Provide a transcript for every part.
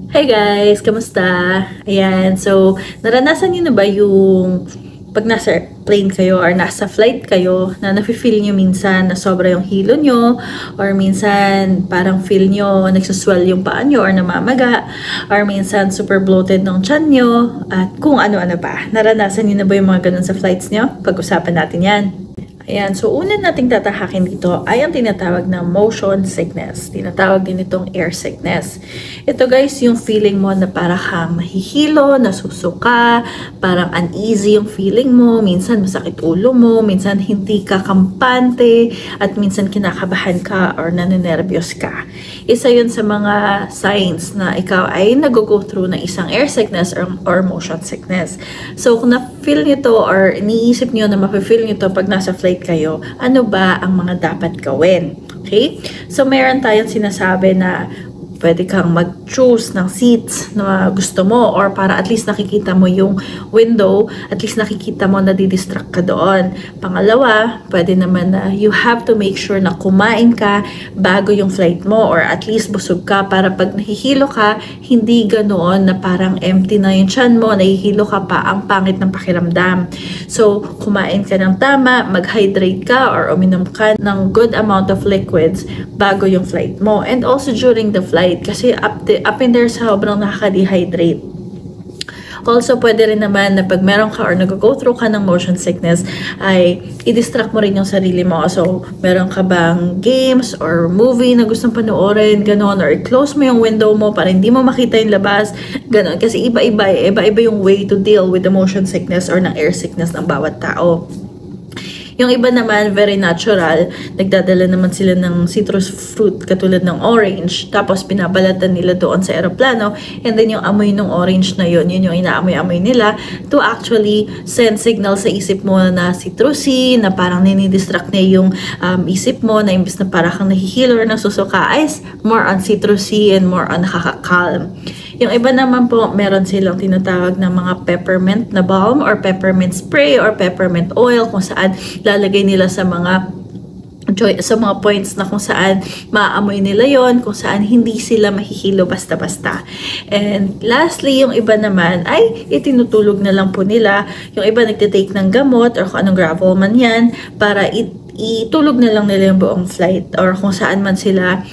Hey guys! Kamusta? Ayan, so naranasan niyo na ba yung pag nasa plane kayo or nasa flight kayo na nafe-feel nyo minsan na sobra yung hilo nyo or minsan parang feel nyo nagsuswell yung paa nyo or namamaga or minsan super bloated ng tiyan nyo at kung ano-ano pa. Naranasan niyo na ba yung mga ganun sa flights nyo? Pag-usapan natin yan. Ayan, so una nating tatahakin dito ay ang tinatawag na motion sickness. Tinatawag din itong air sickness. Ito guys, yung feeling mo na parang kang nahihilo, nasusuka, parang uneasy yung feeling mo, minsan masakit ulo mo, minsan hindi ka kampante, at minsan kinakabahan ka or naninervyos ka. Isa yun sa mga signs na ikaw ay nag-go through ng isang air sickness or motion sickness. So kung na-feel nyo to or iniisip nyo na ma-feel nyo to pag nasa flight kayo, ano ba ang mga dapat gawin? Okay? So, meron tayong sinasabi na pwede kang mag-choose ng seats na gusto mo or para at least nakikita mo yung window, at least nakikita mo na di-distract ka doon. Pangalawa, pwede naman na you have to make sure na kumain ka bago yung flight mo or at least busog ka para pag nahihilo ka, hindi ganoon na parang empty na yung tiyan mo, nahihilo ka pa, ang pangit ng pakiramdam. So, kumain ka ng tama, mag-hydrate ka or uminom ka ng good amount of liquids bago yung flight mo. And also during the flight, kasi up in there sobrang nakaka-dehydrate. Also, pwede rin naman na pag meron ka or nag-go through ka ng motion sickness, ay i-distract mo rin yung sarili mo. So, meron ka bang games or movie na gustong panoorin, ganon, or i-close mo yung window mo para hindi mo makita yung labas, ganon. Kasi iba-iba yung way to deal with the motion sickness or ng air sickness ng bawat tao. Yung iba naman, very natural, nagdadala naman sila ng citrus fruit katulad ng orange, tapos pinabalatan nila doon sa eroplano, and then yung amoy ng orange na yun yung inaamoy-amoy nila to actually send signal sa isip mo na citrusy, na parang ninidistract niya yung isip mo, na imbis na parang kang nahihilo or nasusuka, is more on citrusy and more on nakaka-calm. Yung iba naman po, meron silang tinatawag na mga peppermint na balm or peppermint spray or peppermint oil kung saan lalagay nila sa mga points na kung saan maaamoy nila yon, kung saan hindi sila mahihilo basta-basta. And lastly, yung iba naman ay itinutulog na lang po nila. Yung iba nagtitake ng gamot or kung anong gravel man yan para itulog na lang nila yung buong flight or kung saan man sila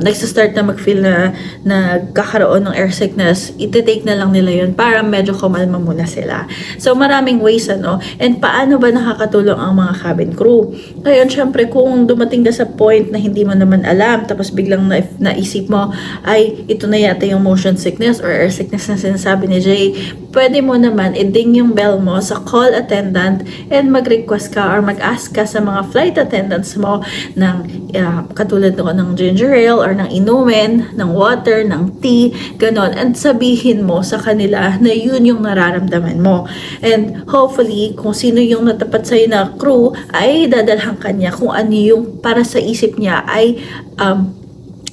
nagsastart na mag-feel na nagkakaroon ng air sickness, iti-take na lang nila yun para medyo kumalma muna sila. So, maraming ways, ano? And paano ba nakakatulong ang mga cabin crew? Ngayon, syempre, kung dumating ka sa point na hindi mo naman alam, tapos biglang naisip mo, ay, ito na yata yung motion sickness or air sickness na sinasabi ni Jay, pwede mo naman i-ding yung bell mo sa call attendant and mag-request ka or mag-ask ka sa mga flight attendants mo ng katulad doon ng ginger ale or ng inumin, ng water, ng tea, ganon. And sabihin mo sa kanila na yun yung nararamdaman mo. And hopefully, kung sino yung natapat sa'yo na crew, ay dadalhan kanya kung ano yung para sa isip niya ay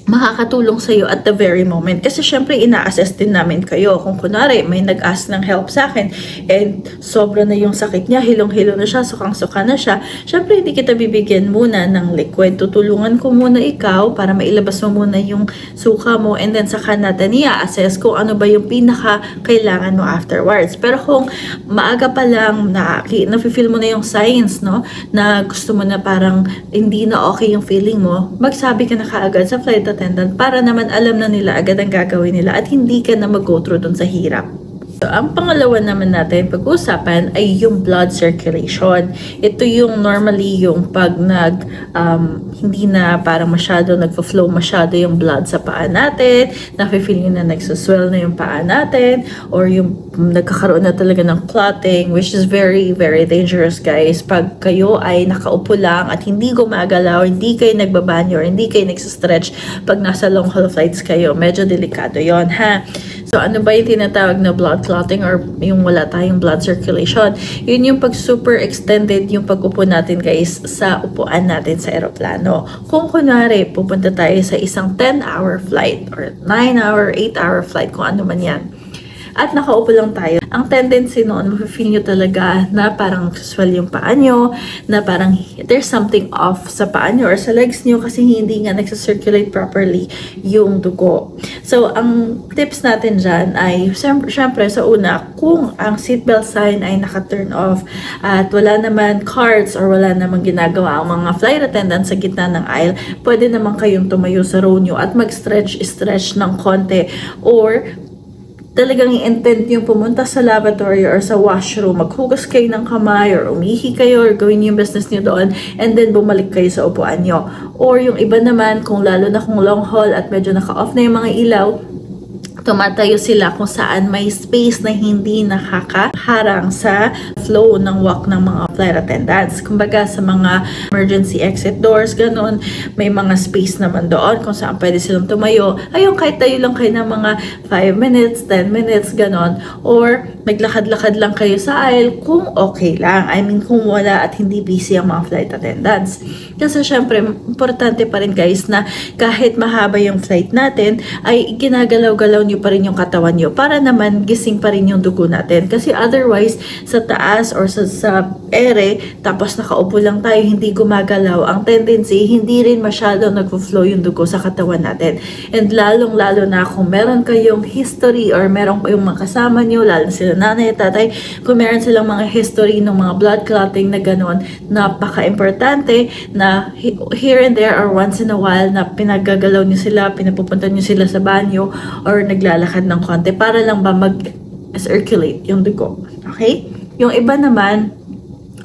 makakatulong sa'yo at the very moment. Kasi syempre, ina-assess din namin kayo. Kung kunwari, may nag-ask ng help sa akin and sobra na yung sakit niya, hilong-hilo na siya, sukang-suka na siya, syempre, hindi kita bibigyan muna ng liquid. Tutulungan ko muna ikaw para mailabas mo muna yung suka mo and then saka natin i-assess kung ano ba yung pinaka-kailangan mo afterwards. Pero kung maaga pa lang na-feel mo na yung signs, no, na gusto mo na parang hindi na okay yung feeling mo, magsabi ka na kaagad sa flight attendant para naman alam na nila agad ang gagawin nila at hindi ka na mag-go through dun sa hirap. So, ang pangalawa naman natin pag-uusapan ay yung blood circulation. Ito yung normally yung pag hindi na parang masyado nagfo-flow masyado yung blood sa paa natin, nafe-feel nyo na nagsuswell na yung paa natin, or yung nagkakaroon na talaga ng clotting, which is very, very dangerous guys. Pag kayo ay nakaupo lang at hindi gumagalaw, hindi kayo nagbabanyo, or hindi kayo nagsistretch pag nasa long haul flights kayo, medyo delikado yon ha. So, ano ba yung tinatawag na blood clotting or yung wala tayong blood circulation? Yun yung pag super extended yung pag-upo natin guys sa upuan natin sa eroplano. Kung kunwari, pupunta tayo sa isang 10-hour flight or 9-hour, 8-hour flight, kung ano man yan. at nakaupo lang tayo, ang tendency noon, mafe-feel nyo talaga na parang swell yung paa nyo, na parang there's something off sa paa nyo or sa legs nyo kasi hindi nga nagsasirculate properly yung dugo. So, ang tips natin dyan ay, syempre sa una, kung ang seatbelt sign ay naka-turn off at wala naman cards or wala naman ginagawa ang mga flight attendants sa gitna ng aisle, pwede naman kayong tumayo sa row nyo at mag-stretch ng konti, or talagang i-intend yung pumunta sa lavatory or sa washroom, maghugas kayo ng kamay or umihi kayo or gawin yung business nyo doon, and then bumalik kayo sa upuan nyo. Or yung iba naman, kung lalo na kung long haul at medyo naka-off na yung mga ilaw, tumatayo sila kung saan may space na hindi nakakaharang sa flow ng walk ng mga flight attendants. Kumbaga sa mga emergency exit doors, ganun, may mga space naman doon kung saan pwede silang tumayo. Ayun, kahit tayo lang kayo ng mga 5 minutes, 10 minutes, ganun. Or maglakad-lakad lang kayo sa aisle kung okay lang. I mean, kung wala at hindi busy ang mga flight attendants. Kasi syempre, importante pa rin guys na kahit mahaba yung flight natin, ay ginagalaw-galaw nyo pa rin yung katawan nyo para naman gising pa rin yung dugo natin. Kasi otherwise, sa taas or sa ere, tapos nakaupo lang tayo, hindi gumagalaw, ang tendency, hindi rin masyado nag-flow yung dugo sa katawan natin. And lalong-lalo na kung meron kayong history or meron kayong mga kasama nyo, lalo sila nanay at tatay, kung meron silang mga history ng mga blood clotting na gano'n, napaka-importante na here and there or once in a while na pinagagalaw nyo sila, pinapupunta nyo sila sa banyo or naglalakad ng konti para lang ba mag-circulate yung dugo. Okay? Yung iba naman,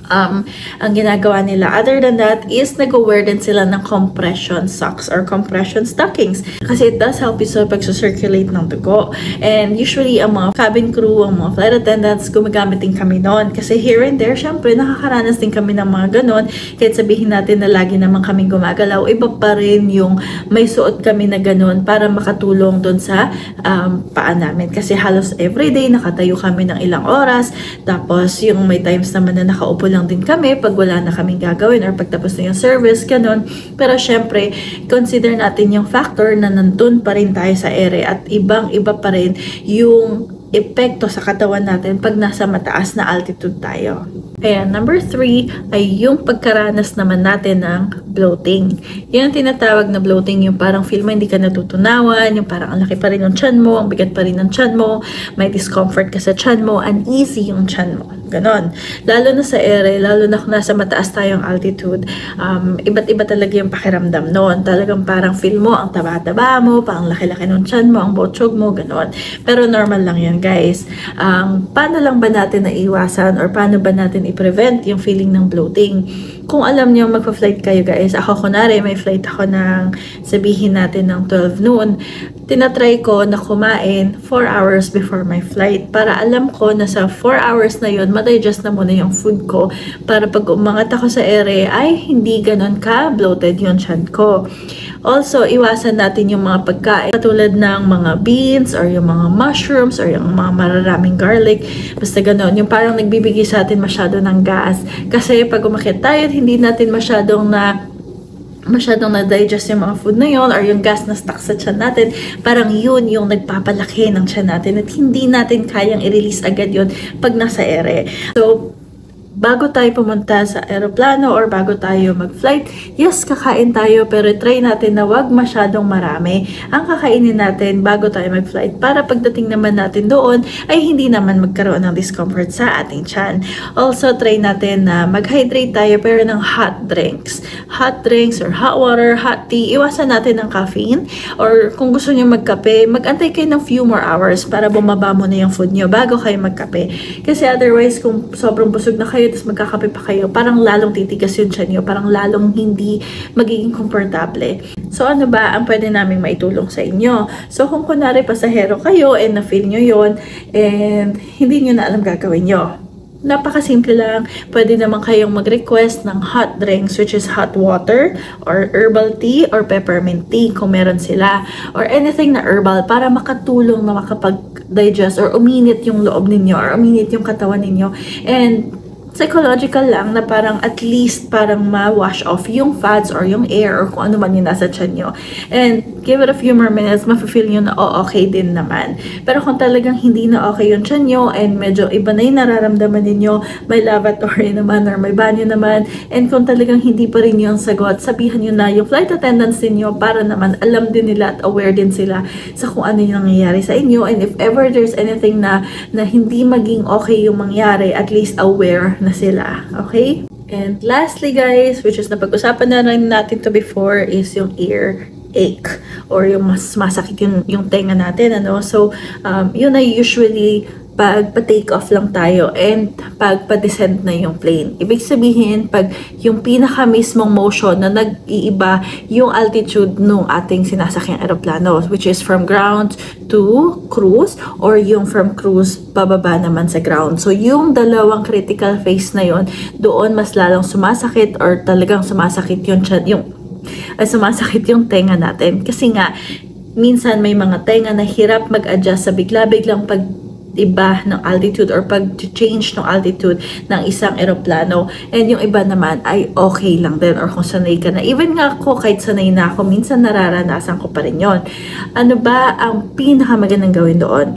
ang ginagawa nila other than that is nag-wear din sila ng compression socks or compression stockings kasi it does help you sa pag-circulate ng dugo. And usually ang mga cabin crew, ang mga flight attendants, gumagamit din kami noon kasi here and there, syempre nakakaranas din kami ng mga ganon. Kahit sabihin natin na lagi naman kaming gumagalaw, iba pa rin yung may suot kami na ganon para makatulong doon sa paa namin kasi halos everyday nakatayo kami ng ilang oras, tapos yung may times naman na nakaupo lang din kami pag wala na kaming gagawin or pagtapos na yung service, ganun. Pero syempre, consider natin yung factor na nandun pa rin tayo sa ere at ibang-iba pa rin yung epekto sa katawan natin pag nasa mataas na altitude tayo. Kaya number 3 ay yung pagkaranas naman natin ng bloating. Yan ang tinatawag na bloating, yung parang feel mo hindi ka natutunawan, yung parang ang laki pa rin ng tiyan mo, ang bigat pa rin ng tiyan mo, may discomfort ka sa tiyan mo, uneasy yung tiyan mo. Ganon. Lalo na sa ere, lalo na kung nasa mataas tayong altitude, iba't iba talaga yung pakiramdam noon. Talagang parang feel mo, ang taba-taba mo, parang laki-laki ng tiyan mo, ang botsog mo, ganon. Pero normal lang yan guys. Paano lang ba natin naiwasan or paano ba natin i-prevent yung feeling ng bloating? Kung alam niyo magpa-flight kayo guys, ako kunwari may flight ako ng sabihin natin ng 12 noon, tinatry ko na kumain 4 hours before my flight para alam ko na sa 4 hours na yun, ma-digest na muna yung food ko para pag umangat ako sa ere ay hindi ganon ka bloated yung tiyan ko. Also, iwasan natin yung mga pagkain katulad ng mga beans or yung mga mushrooms or yung mga mararaming garlic. Basta ganon, yung parang nagbibigay sa atin masyado ng gas. Kasi pag umakit tayo, hindi natin masyadong na-digest yung mga food na yun or yung gas na stuck sa tiyan natin, parang yun yung nagpapalaki ng tiyan natin at hindi natin kayang i-release agad yun pag nasa ere. So, bago tayo pumunta sa aeroplano or bago tayo mag-flight, yes, kakain tayo pero try natin na wag masyadong marami ang kakainin natin bago tayo mag-flight para pagdating naman natin doon ay hindi naman magkaroon ng discomfort sa ating tiyan. Also, try natin na mag-hydrate tayo pero ng hot drinks. Hot drinks or hot water, hot tea. Iwasan natin ng caffeine or kung gusto nyo magkape, mag-antay kayo ng few more hours para bumaba mo na yung food nyo bago kayo magkape. Kasi otherwise, kung sobrang busog na kayo tapos magkakape pa kayo, parang lalong titigas yung tiyan nyo, parang lalong hindi magiging komportable. So ano ba ang pwede naming maitulong sa inyo? So kung kunwari pasahero kayo and na-feel nyo yun and hindi nyo na alam gagawin nyo, napakasimple lang. Pwede naman kayong mag-request ng hot drinks which is hot water or herbal tea or peppermint tea kung meron sila or anything na herbal para makatulong na makapag-digest or uminit yung loob ninyo or uminit yung katawan ninyo and psychological lang na parang at least parang ma-wash off yung fats or yung air or kung ano man yung nasa tiyan nyo. And give it a few more minutes, mafe-feel nyo na okay din naman. Pero kung talagang hindi na okay yung tiyan nyo and medyo iba na yung nararamdaman ninyo, may lavatory naman or may banyo naman, and kung talagang hindi pa rin yung sagot, sabihan nyo na yung flight attendants ninyo para naman alam din nila at aware din sila sa kung ano yung nangyayari sa inyo. And if ever there's anything na hindi maging okay yung mangyari, at least aware na sila. Okay? And lastly guys, which is napag-usapan na rin natin to before, is yung ear ache or yung mas masakit yung tenga natin, ano. So yun ay usually pag pa-take off lang tayo and pag pa-descend na yung plane. Ibig sabihin, pag yung pinaka mismong motion na nag-iiba yung altitude nung ating sinasakyang aeroplano, which is from ground to cruise or yung from cruise pababa naman sa ground. So yung dalawang critical phase na yon, doon mas lalong sumasakit or talagang sumasakit sumasakit yung tenga natin. Kasi nga, minsan may mga tenga na hirap mag-adjust sa bigla-biglang iba ng altitude or pag-change ng altitude ng isang eroplano. And yung iba naman ay okay lang din or kung sanay ka na. Even nga ako, kahit sanay na ako, minsan nararanasan ko pa rin yun. Ano ba ang pinakamagandang gawin doon?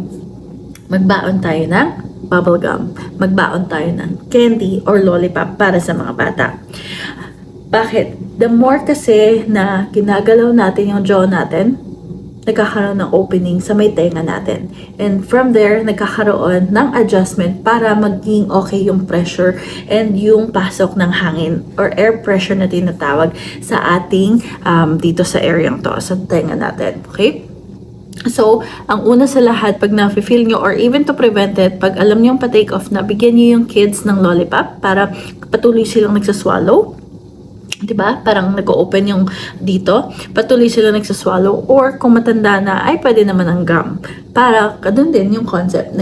Magbaon tayo ng bubble gum. Magbaon tayo ng candy or lollipop para sa mga bata. Bakit? The more kasi na ginagalaw natin yung jaw natin, nagkakaroon ng opening sa may tenga natin. And from there, nagkakaroon ng adjustment para maging okay yung pressure and yung pasok ng hangin or air pressure na tinatawag sa ating dito sa area to, sa tenga natin. Okay? So, ang una sa lahat, pag na-feel nyo or even to prevent it, pag alam nyo yung pa-take off na, bigyan nyo yung kids ng lollipop para patuloy silang nagsaswallow. Diba? Parang nag-open yung dito, patuloy sila nagsaswallow, or kung matanda na, ay pwede naman ang gum. Para, kadun din yung concept,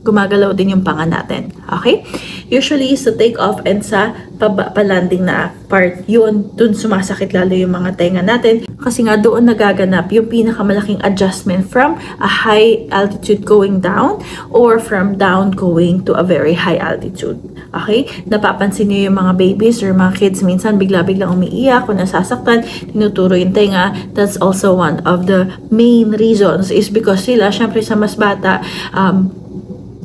gumagalaw din yung panga natin. Okay? Usually, sa take off and sa pa-landing na part, yun, dun sumasakit lalo yung mga tenga natin. Kasi nga, doon nagaganap yung pinakamalaking adjustment from a high altitude going down or from down going to a very high altitude. Okay? Napapansin niyo yung mga babies or mga kids, minsan bigla-biglang umiiyak o nasasaktan, tinuturo yung tenga. That's also one of the main reasons is because sila, syempre sa mas bata,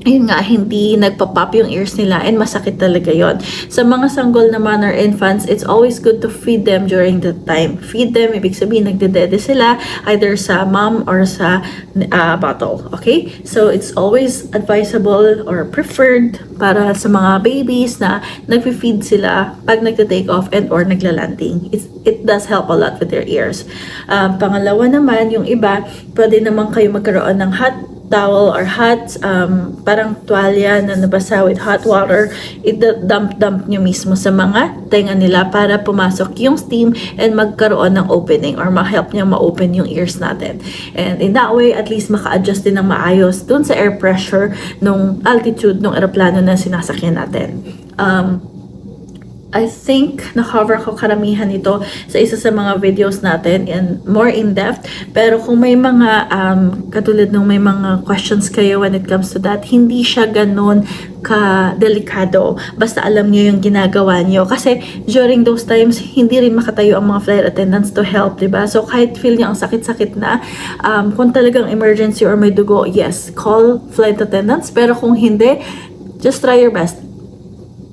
yun nga, hindi nagpa-pop yung ears nila and masakit talaga yon. Sa mga sanggol naman or infants, it's always good to feed them during that time. Feed them, ibig sabihin, nagdedede sila either sa mom or sa bottle. Okay? So, it's always advisable or preferred para sa mga babies na nagfe-feed sila pag nagte-take off and or nagla-landing. It does help a lot with their ears. Pangalawa naman, yung iba, pwede naman kayo magkaroon ng hot towel or hot parang tuwalya na nabasa with hot water, i-dump nyo mismo sa mga tenga nila para pumasok yung steam and magkaroon ng opening or ma-help nyo ma-open yung ears natin. And in that way, at least maka-adjust din ng maayos dun sa air pressure nung altitude ng aeroplano na sinasakyan natin. I think na-cover ko karamihan ito sa isa sa mga videos natin and more in-depth. Pero kung may mga, katulad nung may mga questions kayo when it comes to that, hindi siya ganun ka-delikado. Basta alam nyo yung ginagawa nyo. Kasi during those times, hindi rin makatayo ang mga flight attendants to help, diba? So kahit feel nyo ang sakit-sakit na, kung talagang emergency or may dugo, yes, call flight attendants. Pero kung hindi, just try your best.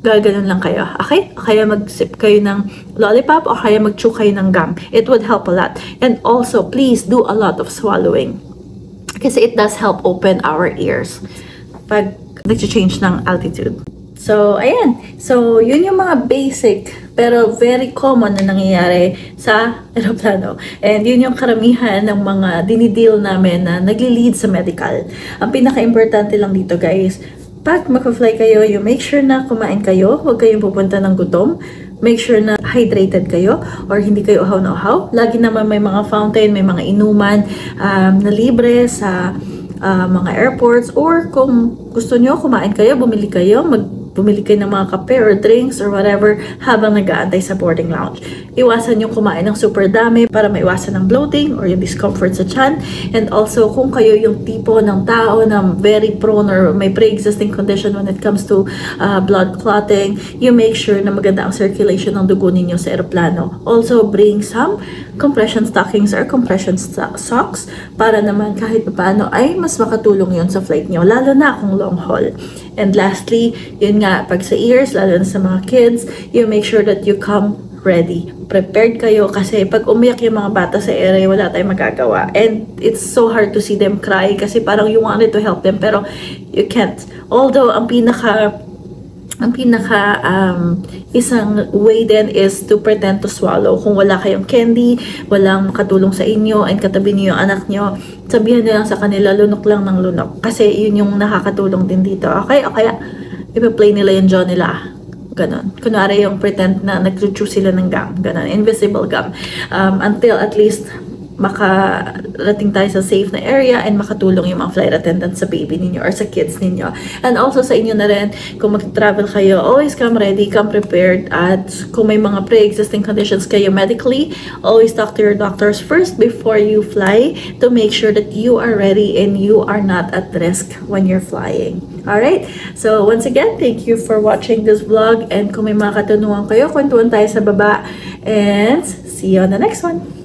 Gaganon lang kayo, okay? O kaya mag-sip kayo ng lollipop o kaya mag-chew kayo ng gum. It would help a lot. And also, please do a lot of swallowing. Kasi it does help open our ears pag nag-change ng altitude. So, ayan. So, yun yung mga basic pero very common na nangyayari sa aeroplano. And yun yung karamihan ng mga dinideal namin na nagli-lead sa medical. Ang pinaka-importante lang dito, guys, pag mag-fly kayo, you make sure na kumain kayo, huwag kayong pupunta ng gutom. Make sure na hydrated kayo or hindi kayo uhaw na uhaw. Lagi naman may mga fountain, may mga inuman na libre sa mga airports, or kung gusto nyo kumain kayo, bumili kayo, bumili kayo ng mga kape or drinks or whatever habang nag-aantay sa boarding lounge. Iwasan yung kumain ng super dami para maiwasan ng bloating or yung discomfort sa tiyan. And also, kung kayo yung tipo ng tao na very prone or may pre-existing condition when it comes to blood clotting, you make sure na maganda ang circulation ng dugo ninyo sa aeroplano. Also, bring some compression stockings or compression socks para naman kahit paano ay mas makatulong yon sa flight nyo, lalo na kung long haul. And lastly, yun nga, pag sa ears, lalo na sa mga kids, you make sure that you come ready. Prepared kayo kasi pag umiyak yung mga bata sa ere, wala tayong magagawa. And it's so hard to see them cry kasi parang you wanted to help them pero you can't. Although, ang pinaka isang way din is to pretend to swallow. Kung wala kayong candy, walang makatulong sa inyo, and katabi niyo yung anak niyo, sabihan niyo lang sa kanila, lunok lang ng lunok. Kasi yun yung nakakatulong din dito. Okay? O kaya, ipa-play nila yung jaw nila. Ganon. Kunwari yung pretend na nag-chew sila ng gum. Ganon. Invisible gum. Until at least makarating tayo sa safe na area and makatulong yung mga flight attendant sa baby ninyo or sa kids ninyo. And also sa inyo na rin, kung mag-travel kayo, always come ready, come prepared. At kung may mga pre-existing conditions kayo medically, always talk to your doctors first before you fly to make sure that you are ready and you are not at risk when you're flying. Alright? So once again, thank you for watching this vlog, and kung may mga katanungan kayo, kwentuhan tayo sa baba, and see you on the next one.